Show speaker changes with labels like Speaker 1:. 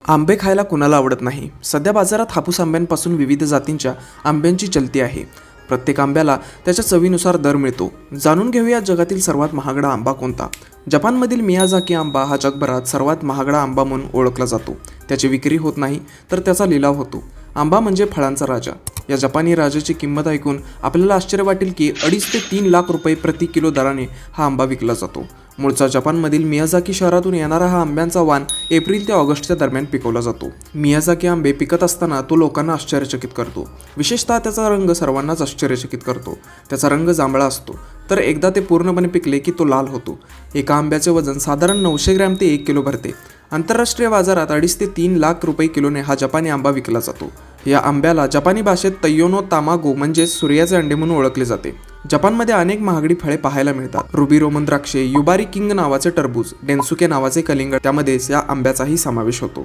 Speaker 1: आंबे खायला कुणाला आवडत नाही. सध्या बाजारात हापूस आंब्यांपासून विविध जातींच्या आंब्यांची चलती आहे. प्रत्येक आंब्याला त्याच्या चवीनुसार दर मिळतो. जाणून घेऊया जगातील सर्वात महागडा आंबा कोणता. जपानमधील मियाझाकी आंबा हा जगभरात सर्वात महागडा आंबा म्हणून ओळखला जातो. त्याची विक्री होत नाही तर त्याचा लिलाव होतो. आंबा म्हणजे फळांचा राजा. या जपानी राजाची किंमत ऐकून आपल्याला आश्चर्य वाटेल की 2.5 ते 3 लाख रुपये प्रति किलो दराने हा आंबा विकला जातो. मूळचा जपानमधील मियाझाकी शहरातून येणारा हा आंब्यांचा वाण एप्रिल ते ऑगस्टच्या दरम्यान पिकवला जातो. मियाझाकी आंबे पिकत असताना तो लोकांना आश्चर्यचकित करतो. विशेषतः त्याचा रंग सर्वांनाच आश्चर्यचकित करतो. त्याचा रंग जांभळा असतो, तर एकदा ते पूर्णपणे पिकले की तो लाल होतो. एका आंब्याचे वजन साधारण 900 ग्रॅम ते 1 किलो भरते. आंतरराष्ट्रीय बाजारात 2.5 ते 3 लाख रुपये किलोने हा जपानी आंबा विकला जातो. या आंब्याला जपानी भाषेत तैयोनो तामागो म्हणजेच सूर्याचे अंडे म्हणून ओळखले जाते. जपानमध्ये अनेक महागडी फळे पाहायला मिळतात. रुबी रोमन द्राक्षे, युबारी किंग नावाचे टरबूज, डेन्सुके नावाचे कलिंगड, त्यामध्येच या आंब्याचाही समावेश होतो.